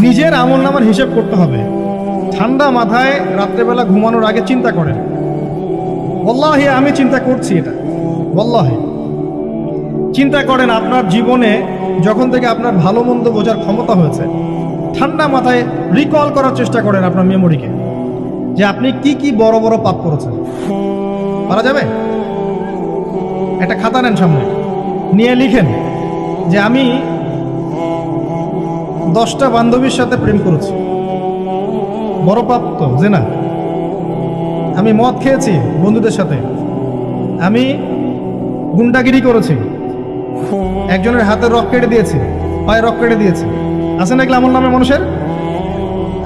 নিজের আমল নামার হিসেব করতে হবে। ঠান্ডা মাথায় রাত্রেবেলা ঘুমানোর আগে চিন্তা করেন, ওয়াল্লাহি আমি চিন্তা করছি এটা, ওয়াল্লাহি চিন্তা করেন আপনার জীবনে যখন থেকে আপনার ভালো মন্দ বোঝার ক্ষমতা হয়েছে, ঠান্ডা মাথায় রিকল করার চেষ্টা করেন আপনার মেমোরিকে, যে আপনি কি কি বড় বড় পাপ করেছেন। পারা যাবে? একটা খাতা নেন সামনে, নিয়ে লিখেন যে আমি 10টা বান্ধবীর সাথে প্রেম করেছি, বড় পাপ তো যে না। আমি মদ খেয়েছি বন্ধুদের সাথে, আমি গুন্ডাগিরি করেছি, একজনের হাতের রক কেটে দিয়েছি, পায়ে রক কেটে দিয়েছি, আছে না এগুলো আমল নামে মানুষের?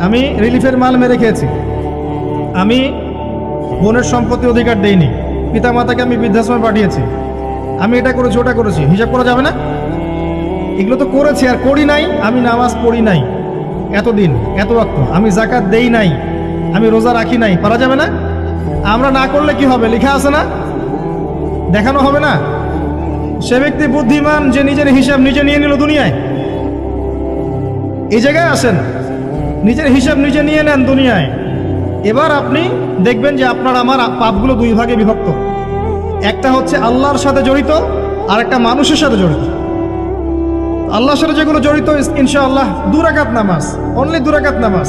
আমি রিলিফের মাল মেরে খেয়েছি, আমি বোনের সম্পত্তি অধিকার দেইনি, পিতা মাতাকে আমি বৃদ্ধাশ্রমে পাঠিয়েছি, আমি এটা করেছি ওটা করেছি, হিসাব করা যাবে না? এগুলো তো করেছি আর করি নাই। আমি নামাজ পড়ি নাই এতদিন, এত ওয়াক্ত, আমি যাকাত দেই নাই, আমি রোজা রাখি নাই, পারা যাবে না? আমরা না করলে কি হবে? লেখা আছে না, দেখানো হবে না? সে ব্যক্তি বুদ্ধিমান যে নিজের হিসাব নিজে নিয়ে নিল দুনিয়ায়। এই জায়গায় আসেন, নিজের হিসাব নিজে নিয়ে নেন দুনিয়ায়। এবার আপনি দেখবেন যে আপনার আমার পাপগুলো দুই ভাগে বিভক্ত। একটা হচ্ছে আল্লাহর সাথে জড়িত, আর একটা মানুষের সাথে জড়িত। আল্লাহর সাথে যেগুলো জড়িত, ইনশাআল্লাহ 2 রাকাত নামাজ, অনলি 2 রাকাত নামাজ,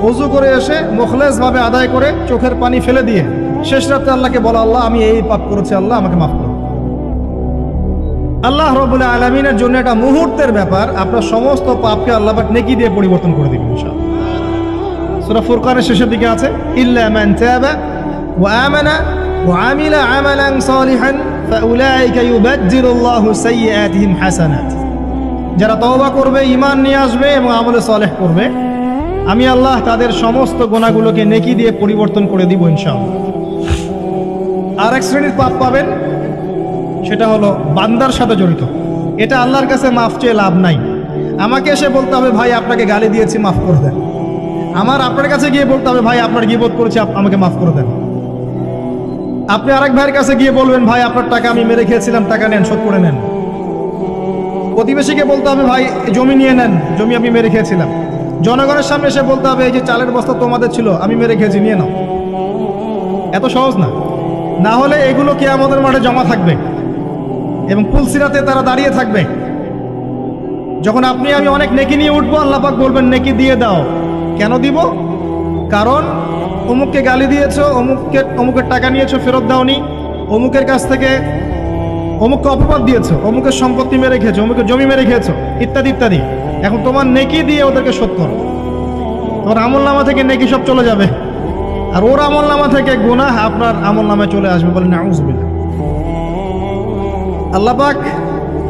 ওযু করে এসে মুখলেস ভাবে আদায় করে চোখের পানি ফেলে দিয়ে শেষ রাতে আল্লাহকে বলা, আল্লাহ আমি এই পাপ করেছি, আল্লাহ আমাকে মাফ করুন। আল্লাহ রাব্বুল আলামিনের জন্য এটা মুহূর্তের ব্যাপার, আপনার সমস্ত পাপকে আল্লাহ পাক নেকি দিয়ে পরিবর্তন করে দিবেন ইনশাআল্লাহ। সূরা ফুরকানের শেষের দিকে আছে, ইল্লা মান তাবা ওয়া আমানা ওয়া আমিলা আমালান সালিহান ফাউলাইকা ইউবাদদিলুল্লাহু সাইয়্যাতিহিম হাসানাত। যারা তওবা করবে, ঈমান নিয়ে আসবে এবং আমলে সালেহ করবে, আমি আল্লাহ তাদের সমস্ত গুনাহগুলোকে নেকি দিয়ে পরিবর্তন করে দিব ইনশাআল্লাহ। আর এক শ্রেণীর পাপ পাবেন, সেটা হলো বান্দার সাথে জড়িত। এটা আল্লাহর কাছে মাফ চেয়ে লাভ নাই। আমাকে এসে বলতে হবে, ভাই আপনাকে গালি দিয়েছি, মাফ করে দেন। আমার আপনার কাছে গিয়ে বলতে হবে, ভাই আপনার গীবত করেছি, আমাকে মাফ করে দেন। আপনি আরেক ভাইয়ের কাছে গিয়ে বলবেন, ভাই আপনার টাকা আমি মেরে খেয়েছিলাম, টাকা নেন, শোধ করে নেন। প্রতিবেশীকে বলতে হবে, ভাই জমি নিয়ে নেন, জমি আমি মেরে খেয়েছিলাম। জনগণের সামনে এসে বলতে হবে, এই যে চালের বস্তা তোমাদের ছিল, আমি মেরে খেয়েছি, নিয়ে নাও। এত সহজ না। না হলে এগুলো কিয়ামতের মাঠে জমা থাকবে এবং পুলসিরাতে তারা দাঁড়িয়ে থাকবে। যখন আপনি আমি অনেক নেকি নিয়ে উঠবো, আল্লাহ পাক বলবেন, নেকি দিয়ে দাও। কেন দিব? কারণ অমুককে গালি দিয়েছো, অমুকের টাকা নিয়েছো, ফেরত দাওনি, অমুকের কাছ থেকে অমুককে অপবাদ দিয়েছো, অমুকের সম্পত্তি মেরে খেয়েছো, অমুকের জমি মেরে খেয়েছো, ইত্যাদি ইত্যাদি। এখন তোমার নেকি দিয়ে ওদেরকে শোধ করো। তোমার আমল নামা থেকে নেকি সব চলে যাবে, আর ওর আমল নামা থেকে গুনাহ আপনার আমল নামায় চলে আসবে। বলেন নাউযুবিল্লাহ। আল্লাহ পাক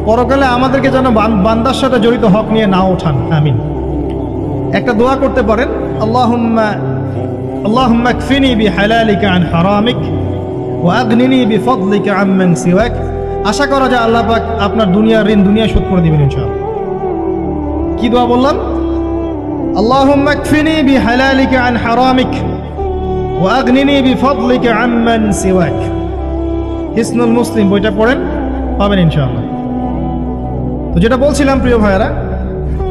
পরকালে আমাদেরকে যেন বান্দার সাথে জড়িত হক নিয়ে না ওঠান, আমিন। একটা দোয়া করতে পারেন, আল্লাহুম্মা কফিনি বিহালালিকা আন হারামিক ওয়া আগনিনি বিফদলিকা আম্মান সিওয়াক। আশা করা যায় আল্লাহ পাক আপনার দুনিয়ার ঋণ দুনিয়ায় শোধ করে দিবেন ইনশাআল্লাহ। কি দোয়া বললাম? আল্লাহুম্মা কফিনি বিহালালিকা আন হারামিক ওয়া আগনিনি বিফদলিকা আম্মান সিওয়াক। হিসনুল মুসলিম বইটা পড়েন, পাবেন ইনশাআল্লাহ। তো যেটা বলছিলাম প্রিয় ভাইয়েরা,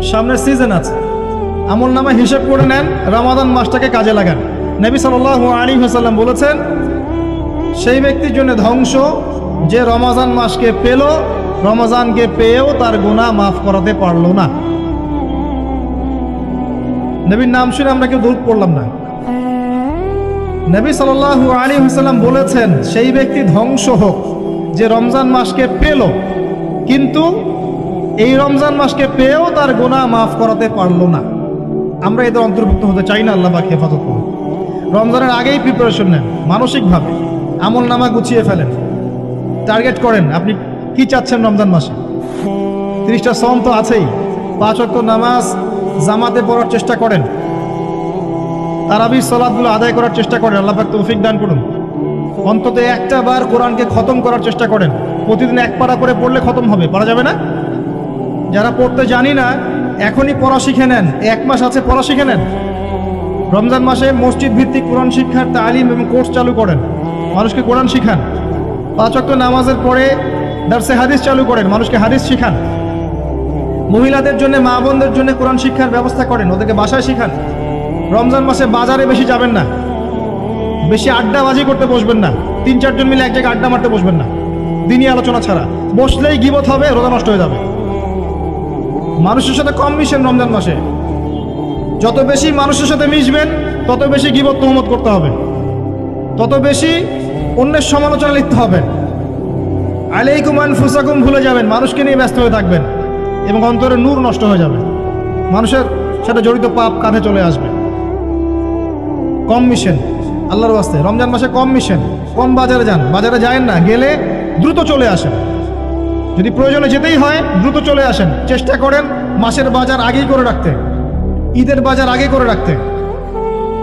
সামনের সিজন আছে, আমল নামা হিসাব করে নেন, রমাদান মাসটাকে কাজে লাগান। নবী সাল্লাল্লাহু আলাইহি ওয়াসাল্লাম বলেছেন, সেই ব্যক্তির জন্য ধ্বংস যে রমজান মাসকে পেল, রমজানকে পেয়েও তার গুনাহ মাফ করাতে পারলো না। নবীর নাম শুনে আমরা কেউ দূর পড়লাম না। নবী সাল্লাল্লাহু আলাইহি ওয়াসাল্লাম বলেছেন, সেই ব্যক্তি ধ্বংস হোক যে রমজান মাসকে পেল, কিন্তু এই রমজান মাসকে পেয়েও তার গুনাহ মাফ করাতে পারলো না। আমরা এদের অন্তর্ভুক্ত হতে চাই না। আল্লাহ পাক হেফাজত করুন। রমজানের আগেই প্রিপারেশন নেন, মানসিকভাবে আমল নামা গুছিয়ে ফেলেন, টার্গেট করেন আপনি কি চাচ্ছেন রমজান মাসে। 30টা সওম তো আছেই, 5 ওয়াক্ত নামাজ জামাতে পড়ার চেষ্টা করেন, তারাবির সালাতগুলো আদায় করার চেষ্টা করেন। আল্লাহ পাক তৌফিক দান করুন। অন্তত একটা বার কোরআনকে খতম করার চেষ্টা করেন। প্রতিদিন 1 পারা করে পড়লে খতম হবে, পারা যাবে না? যারা পড়তে জানি না, এখনই পড়া শিখে নেন। 1 মাস আছে, পড়া শিখে নেন। রমজান মাসে মসজিদ ভিত্তিক কোরআন শিক্ষার তালিম এবং কোর্স চালু করেন, মানুষকে কোরআন শিখান। 5 ওয়াক্ত নামাজের পরে দারসে হাদিস চালু করেন, মানুষকে হাদিস শিখান। মহিলাদের জন্য, মা বোনদের জন্য কোরআন শিক্ষার ব্যবস্থা করেন, ওদেরকে বাসায় শিখান। রমজান মাসে বাজারে বেশি যাবেন না, বেশি আড্ডাবাজি করতে বসবেন না, 3-4 জন মিলে এক জায়গায় আড্ডা মারতে বসবেন না, দিনই আলোচনা ছাড়া। বসলেই গীবত হবে, রোজা নষ্ট হয়ে যাবে। মানুষের সাথে কম মিশেন রমজান মাসে। যত বেশি মানুষের সাথে মিশবেন তত বেশি গীবত তহমত করতে হবে, তত বেশি অন্যের সমালোচনা লিখতে হবে। আলাইকুম আনফুসাকুম ভুলে যাবেন, মানুষকে নিয়ে ব্যস্ত হয়ে থাকবেন এবং অন্তরের নূর নষ্ট হয়ে যাবে, মানুষের সাথে জড়িত পাপ কাঁধে চলে আসবে। কম মিশেন আল্লাহর ওয়াস্তে, রমজান মাসে কম মিশেন, কম বাজারে যান। বাজারে যায়েন না, গেলে দ্রুত চলে আসেন। যদি প্রয়োজনে যেতেই হয় দ্রুত চলে আসেন। চেষ্টা করেন মাসের বাজার আগেই করে রাখতে, ঈদের বাজার আগে করে রাখতে।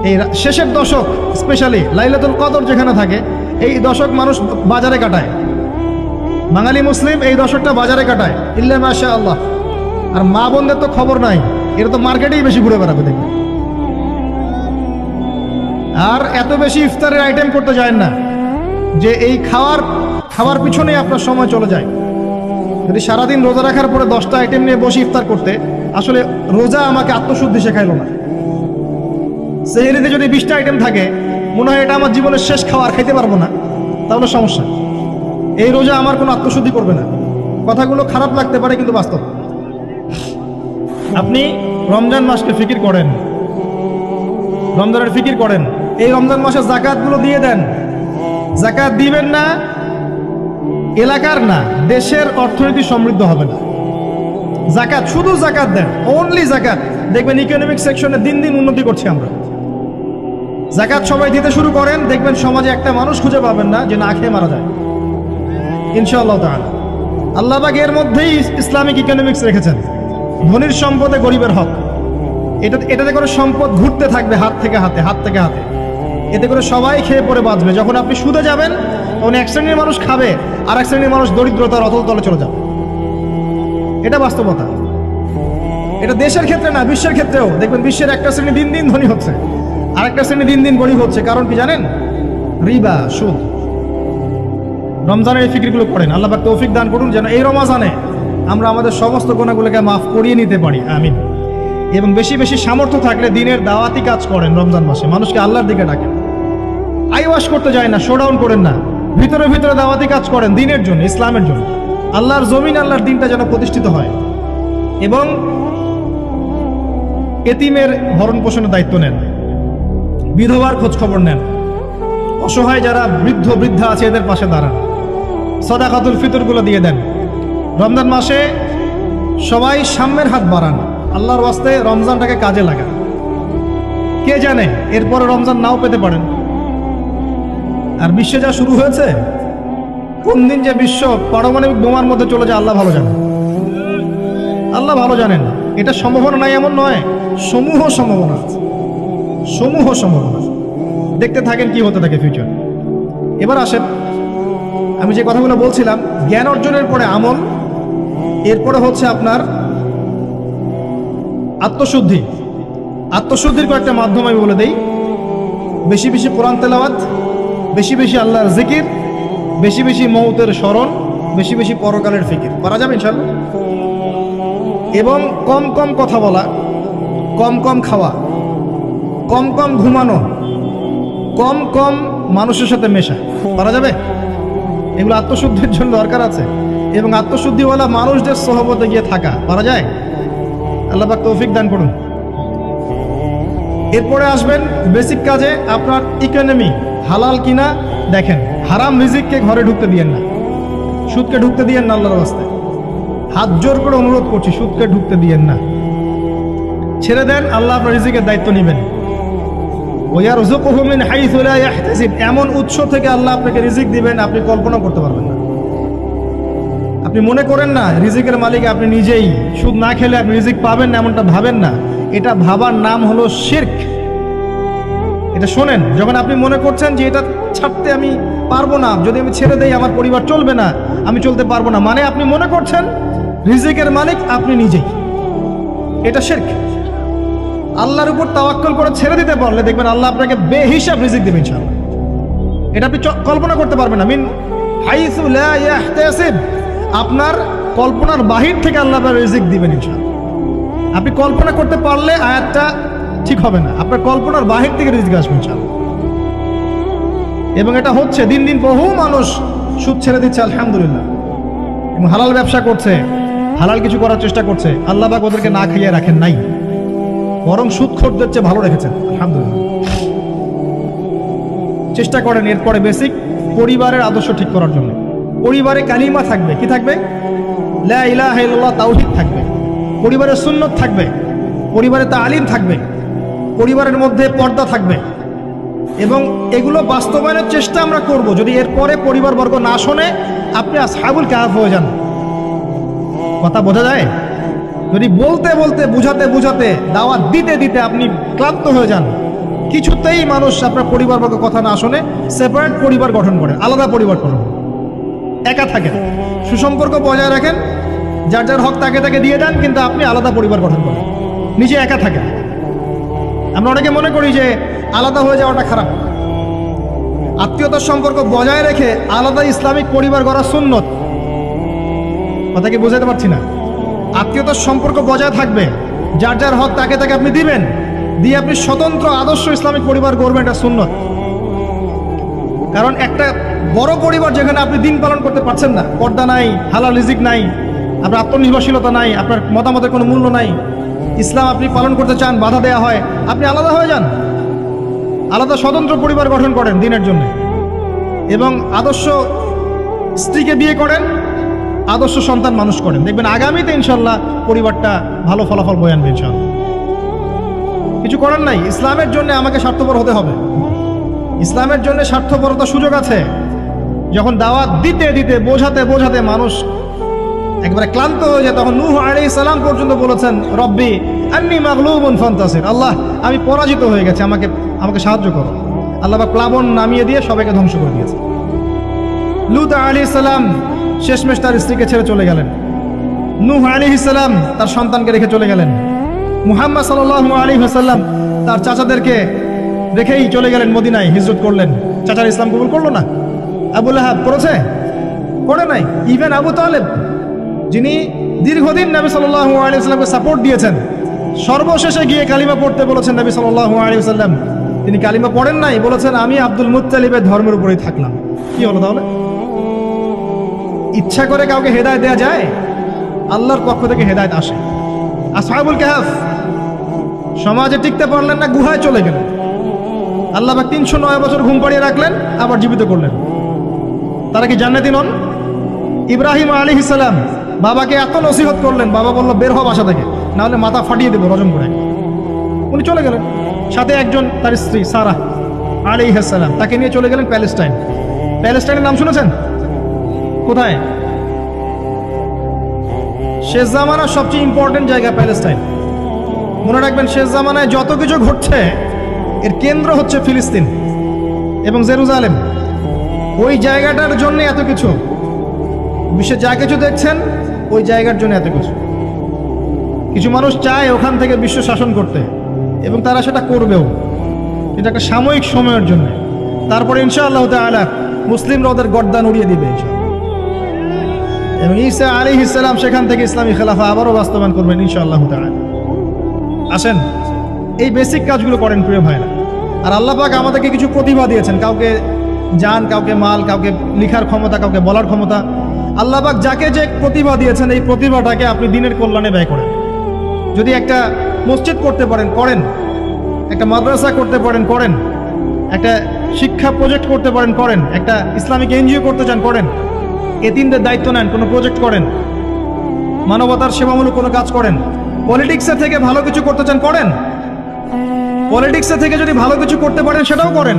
এই শেষের দশক, স্পেশালি লাইলাতুল কদর যেখানে থাকে, এই দশক মানুষ বাজারে কাটায়। বাঙালি মুসলিম এই দশকটা বাজারে কাটায়, ইল্লা মাশা আল্লাহ। আর মা বোনদের তো খবর নাই, এরা তো মার্কেটেই বেশি ঘুরে বেড়াবে দেখবে। আর এত বেশি ইফতারের আইটেম করতে যায় না যে এই খাওয়ার পিছনে আপনার সময় চলে যায়। যদি সারাদিন রোজা রাখার পরে 10টা আইটেম নিয়ে বসে ইফতার করতে, আসলে রোজা আমাকে আত্মশুদ্ধি শেখাইলো না। সেহরিতে যদি 20টা আইটেম থাকে, মনে হয় এটা আমার জীবনের শেষ খাওয়ার, খাইতে পারবো না, তাহলে সমস্যা। এই রোজা আমার কোনো আত্মশুদ্ধি করবে না। কথাগুলো খারাপ লাগতে পারে কিন্তু বাস্তব। আপনি রমজান মাসকে ফিকির করেন, রমজানের ফিকির করেন। এই রমজান মাসে জাকাতগুলো দিয়ে দেন। জাকাত দিবেন না, এলাকার না, দেশের অর্থনীতি সমৃদ্ধ হবে না। জাকাত, শুধু জাকাত দেন, অনলি জাকাত। দেখবেন ইকোনমিক সেকশনে দিন দিন উন্নতি করছি আমরা। জাকাত সবাই দিতে শুরু করেন, দেখবেন সমাজে একটা মানুষ খুঁজে পাবেন না যে না খেয়ে মারা যায়, ইনশাআল্লাহ তাআলা। আল্লাহ পাক এর মধ্যেই ইসলামিক ইকোনমিক্স রেখেছেন। ধনীর সম্পদে গরিবের হক। এটাতে করে সম্পদ ঘুরতে থাকবে হাত থেকে হাতে, হাত থেকে হাতে। এতে করে সবাই খেয়ে পরে বাঁচবে। যখন আপনি সুদে যাবেন তখন এক শ্রেণীর মানুষ খাবে, আর এক শ্রেণীর মানুষ দরিদ্রতার অতলতলে চলে যাবে। এটা বাস্তবতা। এটা দেশের ক্ষেত্রে না, বিশ্বের ক্ষেত্রেও দেখবেন বিশ্বের একটা শ্রেণী দিন দিন ধনী হচ্ছে, আর একটা শ্রেণী দিন দিন গরিব হচ্ছে। কারণ কি জানেন? রিবা, সুদ। রমজানের এই ফিকিরগুলো করেন। আল্লাহ পাক তৌফিক দান করুন যেন এই রমজানে আমরা আমাদের সমস্ত গুনাহগুলোকে মাফ করিয়ে নিতে পারি, আমিন। এবং বেশি বেশি সামর্থ্য থাকলে দিনের দাওয়াতি কাজ করেন রমজান মাসে, মানুষকে আল্লাহর দিকে ডাকেন। আইওয়াশ করতে যায় না, শোডাউন করেন না, ভিতরে ভিতরে দাওয়াতি কাজ করেন দিনের জন্য, ইসলামের জন্য। আল্লাহর জমিন, আল্লাহর দিনটা যেন প্রতিষ্ঠিত হয়। এবং এতিমের ভরণ পোষণের দায়িত্ব নেন, বিধবার খোঁজ খবর নেন, অসহায় যারা বৃদ্ধ বৃদ্ধা আছে এদের পাশে দাঁড়ান, সাদাকাতুল ফিতরগুলো দিয়ে দেন। রমজান মাসে সবাই সাম্যের হাত বাড়ান, আল্লাহর ওয়াস্তে রমজানটাকে কাজে লাগান। কে জানে এরপরে রমজান নাও পেতে পারেন। আর বিশ্বে যা শুরু হয়েছে, কোন দিন যে বিশ্ব পারমাণবিক বোমার মধ্যে চলে যায় আল্লাহ ভালো জানেন, আল্লাহ ভালো জানেন। এটা সম্ভাবনা নাই এমন নয়, সমূহ সম্ভাবনা আছে, সমূহ সম্ভাবনা। দেখতে থাকেন কি হতে থাকে ফিউচার। এবার আসেন, আমি যে কথাগুলো বলছিলাম, জ্ঞান অর্জনের পরে আমল, এরপরে হচ্ছে আপনার আত্মশুদ্ধি। আত্মশুদ্ধির কয়েকটা মাধ্যম আমি বলে দেই। বেশি বেশি কোরআন তেলাওয়াত, বেশি বেশি আল্লাহর জিকির, বেশি বেশি মৌতের স্মরণ, বেশি বেশি পরকালের ফিকির করা যাবে ইনশাআল্লাহ। এবং কম কম কথা বলা, কম কম খাওয়া, কম কম ঘুমানো, কম কম মানুষের সাথে মেশা করা যাবে। এগুলো আত্মশুদ্ধির জন্য দরকার আছে। এবং আত্মশুদ্ধিওয়ালা মানুষদের সহবতে গিয়ে থাকা পারা যায়। আল্লাহ পাক তৌফিক দান করুন। এরপরে আসবেন বেসিক কাজে। আপনার ইকোনমি হালাল কিনা দেখেন। হারাম রিজিককে ঘরে ঢুকতে দিয়েন না, সুদকে ঢুকতে দিয়েন না। আল্লাহর রাস্তায় হাত জোর করে অনুরোধ করছি, সুদকে ঢুকতে দিয়েন না, ছেড়ে দেন। আল্লাহ আপনার রিজিকের দায়িত্ব নেবেন। ওয়ারযুকুহু মিন হাইসু লা ইয়াহতাসিব, এমন উৎস থেকে আল্লাহ আপনাকে রিজিক দিবেন আপনি কল্পনা করতে পারবেন না। আপনি মনে করেন না রিজিকের মালিক আপনি নিজেই, সুদ না খেলে আপনি রিজিক পাবেন না, এমনটা ভাবেন না। এটা ভাবার নাম হলো শিরক। এটা শোনেন, যখন আপনি মনে করছেন যে এটা ছাড়তে আমি পারবো না, যদি আমি ছেড়ে দেই আমার পরিবার চলবে না, আমি চলতে পারবো না, মানে আপনি মনে করছেন রিজিকের মালিক আপনি নিজেই। এটা শিরক। আল্লাহর উপর তাওয়াক্কুল করে ছেড়ে দিতে পারলে দেখবেন আল্লাহ আপনাকে বেহিসাব রিজিক দেবেন ইনশাআল্লাহ। এটা আপনি কল্পনা করতে পারবেন না। মিন হাইসু লা ইয়াহতাসিব, আপনার কল্পনার বাহির থেকে আল্লাহ আপনার রিজিক দিবেন ইনশাআল্লাহ। আপনি কল্পনা করতে পারলে আয়াতটা ঠিক হবে না, আপনার কল্পনার বাহির থেকে রিজিক আসবে ইনশাআল্লাহ। এবং এটা হচ্ছে, দিন দিন বহু মানুষ সুদ ছেড়ে দিচ্ছে আলহামদুলিল্লাহ, এবং হালাল ব্যবসা করছে, হালাল কিছু করার চেষ্টা করছে। আল্লাহ পাক ওদেরকে না খাইয়ে রাখেন নাই, বরং সুদখোরদের চেয়ে ভালো রেখেছেন আলহামদুলিল্লাহ। চেষ্টা করেন এরপরে বেসিক পরিবারের আদর্শ ঠিক করার জন্য। পরিবারে কালিমা থাকবে, কি থাকবে? লা ইলাহা ইল্লাল্লাহ, তাওহীদ থাকবে। পরিবারের সুন্নত থাকবে, পরিবারে তালিম থাকবে, পরিবারের মধ্যে পর্দা থাকবে। এবং এগুলো বাস্তবায়নের চেষ্টা আমরা করব। যদি এরপরে পরিবারবর্গ না শোনে, আপনি আসহাবুল কাহফ হয়ে যান। কথা বোঝা যায়? যদি বলতে বলতে বুঝাতে বুঝাতে দাওয়াত দিতে দিতে আপনি ক্লান্ত হয়ে যান, কিছুতেই মানুষ আপনার পরিবারবর্গ কথা না শোনে, সেপারেট পরিবার গঠন করেন, আলাদা পরিবার করুন, একা থাকেন, সুসম্পর্ক বজায় রাখেন, যার যার হক তাকে তাকে দিয়ে দেন, কিন্তু আপনি আলাদা পরিবার গঠন করেন, নিজে একা থাকেন। আমরা অনেকে মনে করি যে আলাদা হয়ে যাওয়াটা খারাপ। আত্মীয়তার সম্পর্ক বজায় রেখে আলাদা ইসলামিক পরিবার গড়া সুন্নত। কথা কি বোঝাতে পারছি না? আত্মীয়তার সম্পর্ক বজায় থাকবে, যার যার হক তাকে তাকে আপনি দিবেন, দিয়ে আপনি স্বতন্ত্র আদর্শ ইসলামিক পরিবার গড়বেন, এটা সুন্নত। কারণ একটা বড় পরিবার যেখানে আপনি দিন পালন করতে পারছেন না, পর্দা নাই, হালাল রিজিক নাই, আপনার আত্মনির্ভরশীলতা নাই, আপনার মতামতের কোনো মূল্য নাই, ইসলাম আপনি পালন করতে চান, বাধা দেওয়া হয়, আপনি আলাদা হয়ে যান, আলাদা স্বতন্ত্র পরিবার গঠন করেন দিনের জন্য, এবং আদর্শ স্ত্রীকে বিয়ে করেন, আদর্শ সন্তান মানুষ করেন। দেখবেন আগামীতে ইনশাল্লাহ পরিবারটা ভালো ফলাফল বয়ে আনবে ইনশাল্লাহ। কিছু করার নাই, ইসলামের জন্য আমাকে স্বার্থপর হতে হবে। ইসলামের জন্য স্বার্থপরতার সুযোগ আছে। যখন দাওয়াত দিতে দিতে বোঝাতে বোঝাতে মানুষ একবারে ক্লান্ত হয়ে যায়, তখন নূহ আলাইহিস সালাম পর্যন্ত বলেছেন, রব্বি আন্নী মাগলুবুন ফান্তাসির, আল্লাহ আমি পরাজিত হয়ে গেছি, আমাকে সাহায্য করো। আল্লাহ পাক প্লাবন নামিয়ে দিয়ে সবাইকে ধ্বংস করে দিয়েছে। লূত আলাইহিস সালাম শেষমেশ তার স্ত্রীকে ছেড়ে চলে গেলেন। নূহ আলাইহিস সালাম তার সন্তানকে রেখে চলে গেলেন। মুহাম্মদ সাল্লাল্লাহু আলাইহি ওয়াসাল্লাম তার চাচাদেরকে রেখেই চলে গেলেন মদিনায়, হিজরত করলেন। চাচার ইসলাম কবুল করলো না। আবু লাহাব করেছে? করে নাই। ইভেন আবু তালেব, যিনি দীর্ঘদিন নবী সাল্লাল্লাহু আলাইহি ওয়াসাল্লামকে সাপোর্ট দিয়েছেন, সর্বশেষে গিয়ে কালিমা পড়তে বলেছেন নবী সাল্লাল্লাহু আলাইহি ওয়াসাল্লাম, তিনি কালিমা পড়েন নাই, বলেছেন আমি আব্দুল মুত্তালিবের ধর্মের উপরেই থাকলাম। কি হলো তাহলে? ইচ্ছা করে কাউকে হেদায়েত দেয়া যায়? আল্লাহর পক্ষ থেকে হেদায়েত আসে। আসহাবুল কাহফ সমাজে টিকতে পারলেন না, গুহায় চলে গেলেন। আল্লাহ পাক 309 বছর ঘুম পাড়িয়ে রাখলেন, আবার জীবিত করলেন। তারা কি জান্নাতি নন? ইব্রাহিম আলাইহিস সালাম বাবাকে এত নসিহত করলেন, বাবা বলল বের হ বাসা থেকে, না হলে মাথা ফাটিয়ে দেবো রজম করে। উনি চলে গেলেন, সাথে একজন তার স্ত্রী সারা আলাইহিস সালাম, তাকে নিয়ে চলে গেলেন প্যালেস্টাইন। প্যালেস্টাইনের নাম শুনেছেন? কোথায়? শেষ জামানার সবচেয়ে ইম্পর্টেন্ট জায়গা প্যালেস্টাইন। মনে রাখবেন, শেষ জামানায় যত কিছু ঘটছে এর কেন্দ্র হচ্ছে ফিলিস্তিন এবং জেরুজালেম। ওই জায়গাটার জন্য এত কিছু, বিশ্বে যা কিছু দেখছেন ওই জায়গার জন্য এত কিছু। কিছু মানুষ চায় ওখান থেকে বিশ্ব শাসন করতে, এবং তারা সেটা করবেও। এটা একটা সাময়িক সময়ের জন্য। তারপরে ইনশাআল্লাহ তাআলা মুসলিমরা ওদের গর্দান উড়িয়ে দিবে ইনশাআল্লাহ। এবং ঈসা আলাইহিস সালাম সেখান থেকে ইসলামী খেলাফা আবারও বাস্তবায়ন করবেন ইনশাআল্লাহ তাআলা। আসেন, এই বেসিক কাজগুলো করেন প্রিয় ভাইরা। আর আল্লাহ পাক আমাদেরকে কিছু প্রতিভা দিয়েছেন, কাউকে জান, কাউকে মাল, কাউকে লিখার ক্ষমতা, কাউকে বলার ক্ষমতা। আল্লাহ পাক যাকে যে প্রতিভা দিয়েছেন, এই প্রতিভাটাকে আপনি দিনের কল্যাণে ব্যয় করেন। যদি একটা মসজিদ করতে পারেন করেন, একটা মাদ্রাসা করতে পারেন করেন, একটা শিক্ষা প্রজেক্ট করতে পারেন করেন, একটা ইসলামিক এনজিও করতে চান করেন, এতিমদের দায়িত্ব নেন, কোনো প্রজেক্ট করেন, মানবতার সেবামূলক কোনো কাজ করেন, পলিটিক্সের থেকে ভালো কিছু করতে চান করেন, পলিটিক্সের থেকে যদি ভালো কিছু করতে পারেন সেটাও করেন।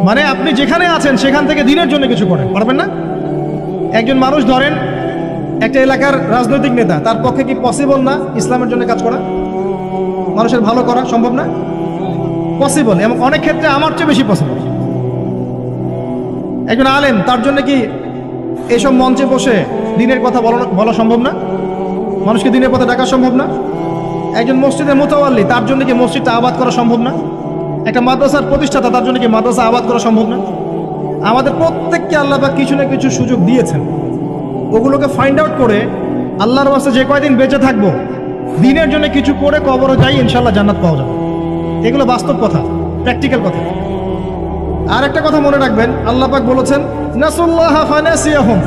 মানে আপনি যেখানে আছেন সেখান থেকে দিনের জন্য কিছু করেন, পারবেন না? একজন মানুষ ধরেন একটা এলাকার রাজনৈতিক নেতা, তার পক্ষে কি পসিবল না ইসলামের জন্য কাজ করা, মানুষের ভালো করা সম্ভব না? পসিবল, এবং অনেক ক্ষেত্রে আমার চেয়ে বেশি পসিবল। একজন আলেম, তার জন্য কি এইসব মঞ্চে বসে দিনের কথা বলা সম্ভব না? মানুষকে দিনের পথে ডাকা সম্ভব না? একজন মসজিদের মুতাওয়াল্লি, তার জন্য কি মসজিদটা আবাদ করা সম্ভব না? একটা মাদ্রাসার প্রতিষ্ঠাতা, তার জন্য কি মাদ্রাসা আবাদ করা সম্ভব না? আমাদের প্রত্যেককে আল্লাহ পাক কিছু না কিছু সুযোগ দিয়েছেন। ওগুলোকে ফাইন্ড আউট করে আল্লাহর ওয়াস্তে যে কয়দিন বেঁচে থাকবো দিনের জন্য কিছু করে কবরে যাই, ইনশাল্লাহ জান্নাত পাওয়া যাবে। এগুলো বাস্তব কথা, প্র্যাকটিক্যাল কথা। আর একটা কথা মনে রাখবেন, আল্লাহ পাক বলেছেন নাসুল্লাহ ফানাসিয়াহুম,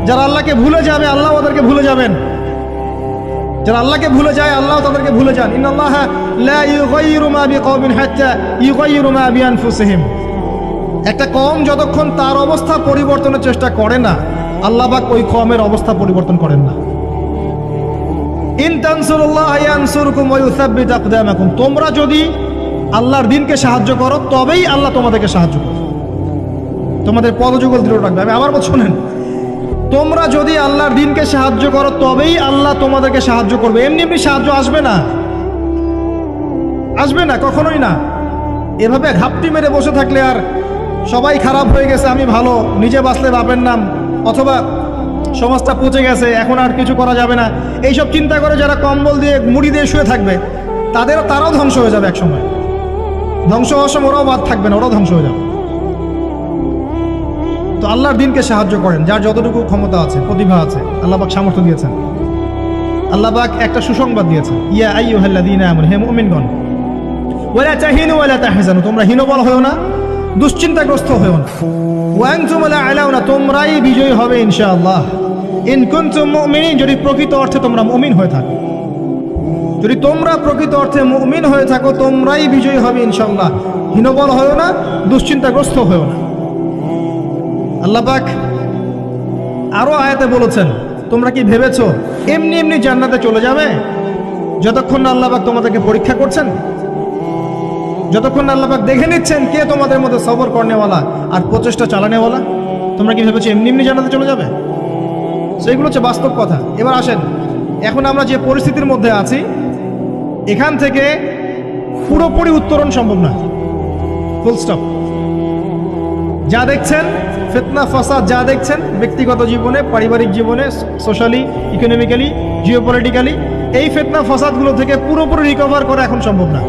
যারা আল্লাহকে ভুলে যাবে আল্লাহ ওদেরকে ভুলে যাবেন। যারা আল্লাহকে ভুলে যায় আল্লাহ তাদেরকে ভুলে যান। ইন্নাল্লাহা লা ইউগাইয়িরু মা বিকওমিন হাত্তা ইউগাইয়িরু মা বিআনফুসিহিম। একটা কওম যতক্ষণ তার অবস্থা পরিবর্তনের চেষ্টা করে না, আল্লাহ পাক ওই কওমের অবস্থা পরিবর্তন করেন না। ইন তানসুরুল্লাহ ইয়ানসুরকুম ওয়া ইউসাব্বিত আকদামাকুম, তোমরা যদি আল্লাহর দ্বীনকে সাহায্য করো তবেই আল্লাহ তোমাদেরকে সাহায্য করবে, তোমাদের পদযুগল দৃঢ় রাখবে। আমি আবার বলছি, শোনেন, তোমরা যদি আল্লাহর দ্বীনকে সাহায্য করো তবেই আল্লাহ তোমাদেরকে সাহায্য করবে। এমনি এমনি সাহায্য আসবে না, আসবে না, কখনোই না। এভাবে ঘাপটি মেরে বসে থাকলে আর সবাই খারাপ হয়ে গেছে, আমি ভালো, নিজে বাঁচলে বাপের নাম, অথবা সমাজটা পচে গেছে, এখন আর কিছু করা যাবে না, এইসব চিন্তা করে যারা কম্বল দিয়ে মুড়ি দিয়ে শুয়ে থাকবে, তারাও ধ্বংস হয়ে যাবে এক সময়। ধ্বংস হওয়ার সময় ওরাও বাদ থাকবে না, ওরাও ধ্বংস হয়ে যাবে। তো আল্লাহর দ্বীনকে সাহায্য করেন যার যতটুকু ক্ষমতা আছে, প্রতিভা আছে, আল্লাহ পাক সামর্থ্য দিয়েছেন। আল্লাহ পাক একটা সুসংবাদ দিয়েছেন, ইয়া আইয়ুহাল্লাযীনা আমানু, হে মুমিনগণ, ওয়ালা তাহিনু ওয়ালা তাহজানু, তোমরা হীনবল হয়ো না, দুশ্চিন্তাগ্রস্ত হয়ো না, ওয়া আনতুম লা আলাউনা, তোমরাই বিজয়ী হবে ইনশাআল্লাহ। ইন কুনতুম মুমিনিন, যদি প্রকৃত অর্থে তোমরা মুমিন হয়ে থাকো, যদি তোমরা প্রকৃত অর্থে মুমিন হয়ে থাকো তোমরাই বিজয়ী হবে ইনশাআল্লাহ। হীনবল হয়ো না, দুশ্চিন্তাগ্রস্ত হয়ো না। আল্লাহ পাক আরো আয়াতে বলেছেন, তোমরা কি ভেবেছো এমনি এমনি জান্নাতে চলে যাবে? যতক্ষণ না আল্লাহ পাক তোমাদেরকে পরীক্ষা করছেন, যতক্ষণ না আল্লাহ পাক দেখে নিচ্ছেন কে তোমাদের মধ্যে সবর করনেওয়ালা আর প্রচেষ্টা চালানেওয়ালা, তোমরা কি ভেবেছো এমনি এমনি জান্নাতে চলে যাবে? সেইগুলো হচ্ছে বাস্তব কথা। এবার আসেন, এখন আমরা যে পরিস্থিতির মধ্যে আছি, এখান থেকে পুরোপুরি উত্তরণ সম্ভব না, ফুল স্টপ। যা দেখছেন ফিতনা ফাসাদ, যা দেখছেন ব্যক্তিগত জীবনে, পারিবারিক জীবনে, সোশ্যালি, ইকোনমিক্যালি, জিওপলিটিক্যালি, এই ফিতনা ফাসাদগুলো থেকে পুরোপুরি রিকভার করা এখন সম্ভব না।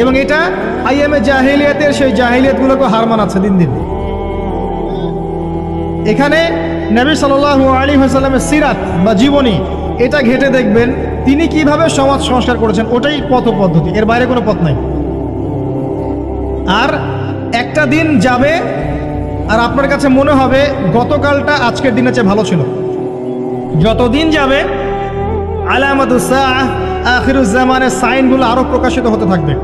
এবং এটা আইএমএ জাহিলিয়াতের সেই জাহিলিয়াতগুলোকে হার মানাচ্ছে দিন দিন। এখানে নবী সাল্লাল্লাহু আলাইহি ওয়াসাল্লামের সিরাত বা জীবনী, এটা ঘেটে দেখবেন তিনি কিভাবে সমাজ সংস্কার করেছেন, ওটাই পথ পদ্ধতি, এর বাইরে কোনো পথ নাই। আর একটা দিন যাবে আর আপনার কাছে মনে হবে গতকালটা আজকের দিনের চেয়ে ভালো ছিল। যতদিন যাবে আলামাতুস সাআহ, আখিরুজ জামানের সাইনগুলো আরো প্রকাশিত হতে থাকবে।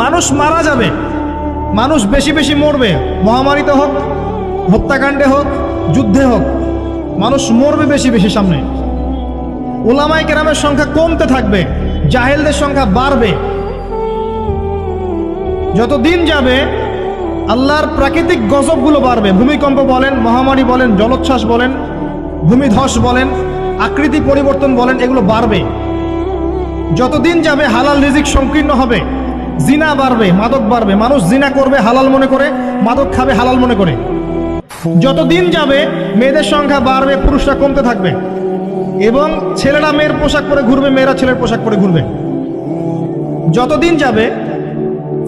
মানুষ মারা যাবে, মানুষ বেশি বেশি মরবে, মহামারীতে হোক, হত্যাকাণ্ডে হোক, যুদ্ধে হোক, মানুষ মরবে বেশি বেশি সামনে। উলামায়ে কেরামের সংখ্যা কমতে থাকবে, জাহেলদের সংখ্যা বাড়বে। যত দিন যাবে আল্লাহর প্রাকৃতিক গজবগুলো বাড়বে, ভূমিকম্প বলেন, মহামারী বলেন, জলোচ্ছ্বাস বলেন, ভূমিধস বলেন, আকৃতি পরিবর্তন বলেন, এগুলো বাড়বে। যতদিন যাবে হালাল রিজিক সংকীর্ণ হবে, জিনা বাড়বে, মাদক বাড়বে, মানুষ জিনা করবে হালাল মনে করে, মাদক খাবে হালাল মনে করে। যতদিন যাবে মেয়েদের সংখ্যা বাড়বে, পুরুষরা কমতে থাকবে, এবং ছেলেরা মেয়ের পোশাক পরে ঘুরবে, মেয়েরা ছেলের পোশাক পরে ঘুরবে। যতদিন যাবে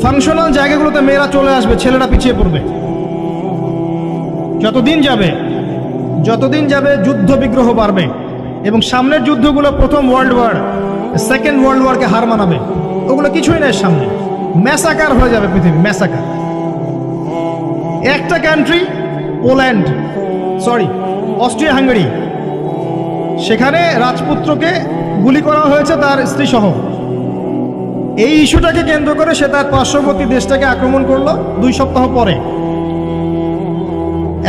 ফাংশনাল জায়গাগুলোতে মেয়েরা চলে আসবে, ছেলেরা পিছিয়ে পড়বে। যতদিন যাবে যুদ্ধ বিগ্রহ বাড়বে, এবং সামনের যুদ্ধগুলো প্রথম ওয়ার্ল্ড ওয়ার, সেকেন্ড ওয়ার্ল্ড ওয়ারকে হার মানাবে। ওগুলো কিছুই নাই সামনে, ম্যাসাকার হয়ে যাবে পৃথিবী, ম্যাসাকার। একটা কান্ট্রি, অস্ট্রিয়া হাঙ্গেরি, সেখানে রাজপুত্রকে গুলি করা হয়েছে তার স্ত্রী সহ। এই ইস্যুটাকে কেন্দ্র করে সে তার পার্শ্ববর্তী দেশটাকে আক্রমণ করলো 2 সপ্তাহ পরে।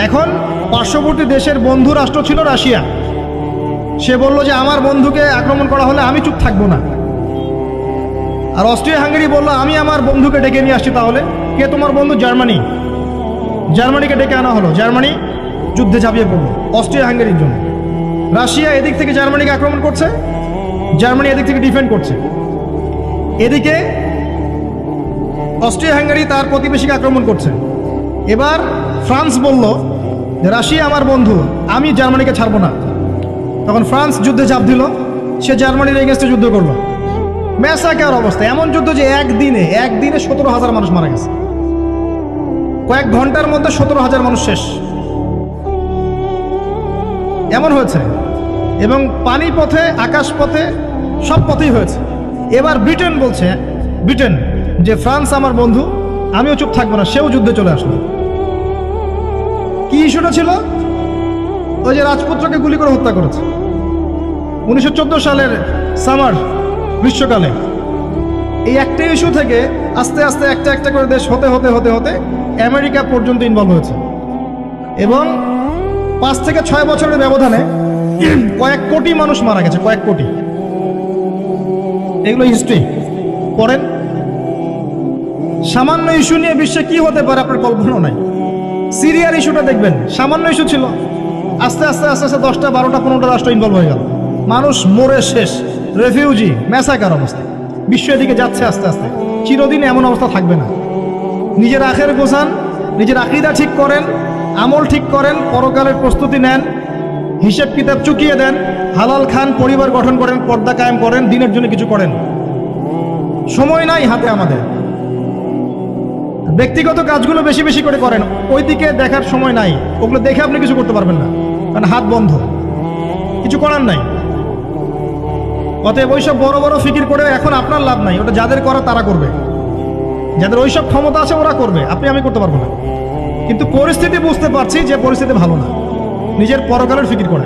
এখন পার্শ্ববর্তী দেশের বন্ধু রাষ্ট্র ছিল রাশিয়া, সে বলল যে আমার বন্ধুকে আক্রমণ করা হলে আমি চুপ থাকবো না। আর অস্ট্রিয়া হাঙ্গেরি বলল আমি আমার বন্ধুকে ডেকে নিয়ে আসছি। তাহলে কে তোমার বন্ধু? জার্মানি। জার্মানিকে ডেকে আনা হলো, জার্মানি যুদ্ধে ঝাঁপিয়ে পড়লো অস্ট্রিয়া হাঙ্গেরির জন্য। রাশিয়া এদিক থেকে জার্মানিকে আক্রমণ করছে, জার্মানি এদিক থেকে ডিফেন্ড করছে। এদিকে অস্ট্রিয়া হাঙ্গেরি তার প্রতিবেশীকে আক্রমণ করছে। এবার ফ্রান্স বলল যে রাশিয়া আমার বন্ধু, আমি জার্মানিকে ছাড়বো না। তখন ফ্রান্স যুদ্ধে ঝাঁপ দিল, সে জার্মানির এগেনস্টে যুদ্ধ করলো। ম্যাসাকার অবস্থা, এমন যুদ্ধ যে একদিনে 17,000 মানুষ মারা গেছে। কয়েক ঘন্টার মধ্যে 17,000 মানুষ শেষ, এমন হয়েছে। এবং পানি পথে, আকাশ পথে, সব পথেই হয়েছে। এবার ব্রিটেন বলছে, ব্রিটেন যে ফ্রান্স আমার বন্ধু, আমিও চুপ থাকবো না, সেও যুদ্ধে চলে আসলো। কি ইস্যুটা ছিল? ওই যে রাজপুত্রকে গুলি করে হত্যা করেছে 1914 সালের সামার, গ্রীষ্মকালে। এই একটা ইস্যু থেকে আস্তে আস্তে একটা একটা করে দেশ হতে হতে হতে হতে আমেরিকা পর্যন্ত ইনভলভ হয়েছে, এবং 5 থেকে 6 বছরের ব্যবধানে কয়েক কোটি মানুষ মারা গেছে, কয়েক কোটি। এগুলো হিস্ট্রি পড়েন। সামান্য ইস্যু নিয়ে বিশ্বে কি হতে পারে আপনার কল্পনাও নাই। সিরিয়ার ইস্যুটা দেখবেন, সামান্য ইস্যু ছিল, আস্তে আস্তে আস্তে আস্তে 10টা 12টা 15টা রাষ্ট্র ইনভলভ হয়ে গেল, মানুষ মরে শেষ, রেফিউজি, ম্যাসাকার অবস্থা। বিশ্ব এদিকে যাচ্ছে আস্তে আস্তে। চিরদিন এমন অবস্থা থাকবে না। নিজের আখের গোছান, নিজের আকীদা ঠিক করেন, আমল ঠিক করেন, পরকালের প্রস্তুতি নেন, হিসেব কিতাব চুকিয়ে দেন, হালাল খান, পরিবার গঠন করেন, পর্দা কায়েম করেন, দিনের জন্য কিছু করেন। সময় নাই হাতে আমাদের। ব্যক্তিগত কাজগুলো বেশি বেশি করে করেন, ওই দিকে দেখার সময় নাই। ওগুলো দেখে আপনি কিছু করতে পারবেন না, কারণ হাত বন্ধ, কিছু করার নাই। অতএব ওইসব বড় বড় ফিকির করে এখন আপনার লাভ নাই। ওটা যাদের করা তারা করবে, যাদের ওইসব ক্ষমতা আছে ওরা করবে, আমি করতে পারবো না। কিন্তু পরিস্থিতি বুঝতে পারছি যে পরিস্থিতি ভালো না, নিজের পরকালের ফিকির করে।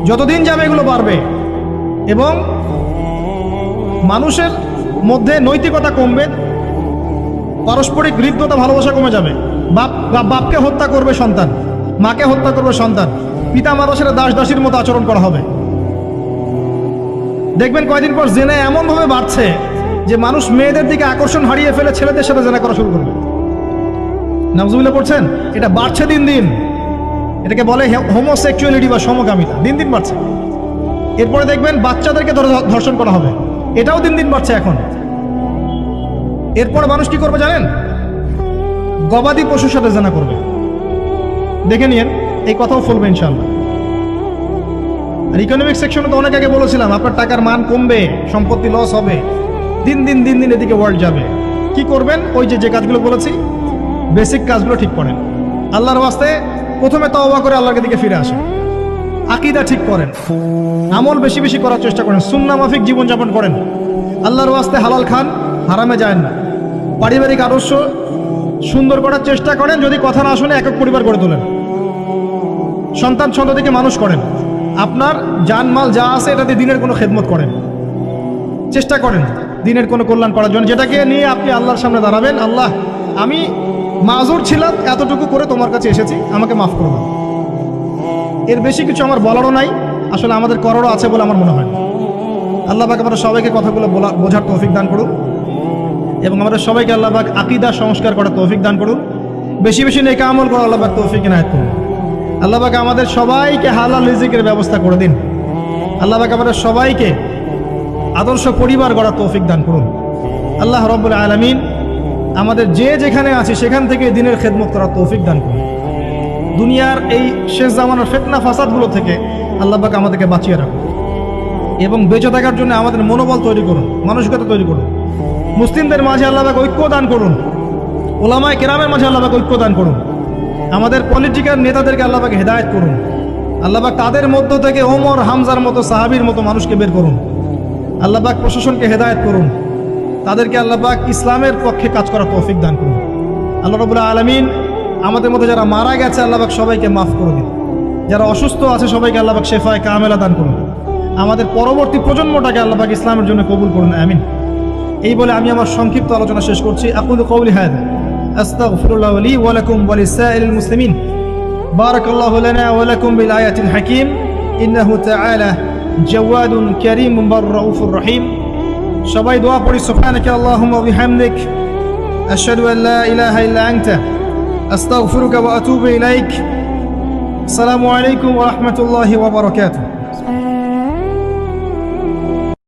যতদিন যাবে এগুলো বাড়বে, এবং মানুষের মধ্যে নৈতিকতা কমবে, পারস্পরিক হৃদ্যতা, ভালোবাসা কমে যাবে। বাপকে হত্যা করবে সন্তান, মাকে হত্যা করবে সন্তান, পিতা মাতার সাথে দাস দাসীর মতো আচরণ করা হবে। দেখবেন কয়দিন পর জেনা এমনভাবে বাড়ছে যে মানুষ মেয়েদের দিকে আকর্ষণ হারিয়ে ফেলে ছেলেদের সাথে জেনা করা শুরু করবে। নাউজুবিল্লাহ পড়ছেন? এটা বাড়ছে দিন দিন। এটাকে বলে হোমোসেক্সুয়ালিটি বা সমকামিতা, দিন দিন বাড়ছে। এরপরে দেখবেন বাচ্চাদেরকে ধর্ষণ করা হবে, এটাও দিন দিন বাড়ছে এখন। এরপর মানুষ কি করবে জানেন? গবাদি পশুর সাথে জেনা করবে। দেখে নিয়েন, এই কথাও ফলবে ইনশাআল্লাহ। আর ইকোনমিক সেকশনে তো অনেক আগে বলেছিলাম, আপনার টাকার মান কমবে, সম্পত্তি লস হবে, দিন দিন দিন দিন এদিকে ওয়ার্ল্ড যাবে। কি করবেন? ওই যে কাজগুলো বলেছি, বেসিক কাজগুলো ঠিক করেন। আল্লাহর ওয়াস্তে প্রথমে তওবা করে আল্লাহর দিকে ফিরে আসেন, আকীদা ঠিক করেন, আমল বেশি বেশি করার চেষ্টা করেন, সুন্নাহ মাফিক জীবনযাপন করেন, আল্লাহর ওয়াস্তে হালাল খান, হারামে যায় না। পারিবারিক আদর্শ সুন্দর করার চেষ্টা করেন, যদি কথা না শুনে একক পরিবার গড়ে তোলেন, সন্তান সন্ততিকে মানুষ করেন, আপনার জানমাল যা আছে এটা দিয়ে দিনের কোনো খেদমত করেন, চেষ্টা করেন দিনের কোনো কল্যাণ করার জন্য, যেটাকে নিয়ে আপনি আল্লাহর সামনে দাঁড়াবেন, আল্লাহ আমি মাজুর ছিলাম, এতটুকু করে তোমার কাছে এসেছি, আমাকে মাফ করে দাও। এর বেশি কিছু আমার বলারও নাই, আসলে আমাদের করারও আছে বলে আমার মনে হয়। আল্লাহ পাক আমাদের সবাইকে কথাগুলো বোঝার তৌফিক দান করুন, এবং আমাদের সবাইকে আল্লাহ পাক আকীদা সংস্কার করার তৌফিক দান করুন, বেশি বেশি নেক আমল করার আল্লাহ পাক তৌফিক ইনায়াত করুন। আল্লাহ পাক আমাদের সবাইকে হালাল রিজিকের ব্যবস্থা করে দিন। আল্লাহ পাক আমাদের সবাইকে আদর্শ পরিবার গড়ার তৌফিক দান করুন। আল্লাহ রাব্বুল আলামিন আমাদের যে যেখানে আছে সেখান থেকে দিনের খেদমত করার তৌফিক দান করুন। দুনিয়ার এই শেষ জামানার ফিতনা ফাসাদগুলো থেকে আল্লাহ পাক আমাদেরকে বাঁচিয়ে রাখুন, এবং বেঁচে থাকার জন্য আমাদের মনোবল তৈরি করুন, মানসিকতা তৈরি করুন। মুসলিমদের মাঝে আল্লাহ পাক ঐক্য দান করুন, ওলামায়ে কেরামের মাঝে আল্লাহ পাক ঐক্য দান করুন। আমাদের পলিটিক্যাল নেতাদেরকে আল্লাহ পাক হেদায়েত করুন। আল্লাহ পাক তাদের মধ্য থেকে ওমর, হামজার মতো, সাহাবীর মতো মানুষকে বের করুন। আল্লাহ পাক প্রশাসনকে হেদায়েত করুন, তাদেরকে আল্লাহ পাক ইসলামের পক্ষে কাজ করার তৌফিক দান করুন। আল্লাহ রাব্বুল আলামিন আমাদের মধ্যে যারা মারা গেছে আল্লাহ পাক সবাইকে মাফ করে দিন, যারা অসুস্থ আছে সবাইকে আল্লাহ পাক শেফায়ে কামেলা দান করুন। আমাদের পরবর্তী প্রজন্মটাকে আল্লাহ পাক ইসলামের জন্য কবুল করুন, আমিন। এই বলে আমি আমার সংক্ষিপ্ত আলোচনা শেষ করছি। আকুলু কওলি হাযা আস্তাগফিরুল্লাহ লি ওয়া লাকুম ওয়া লিসাইরিল মুসলিমিন। বারাকাল্লাহু লানা ওয়া লাকুম বিল আয়াতিল হাকীম। ইন্নাহু তাআলা জাওয়াদুন কারীমুন রাউফুর রহিম। সবাই দোয়া পড়ি, সুবহানাকা আল্লাহুম্মা ওয়া বিহামদিক আশহাদু আল লা ইলাহা ইল্লা আনতা আস্তাগফিরুকা ওয়া আতুবু ইলাইক। আসসালামু আলাইকুম ওয়া রাহমাতুল্লাহি ওয়া বারাকাতুহু।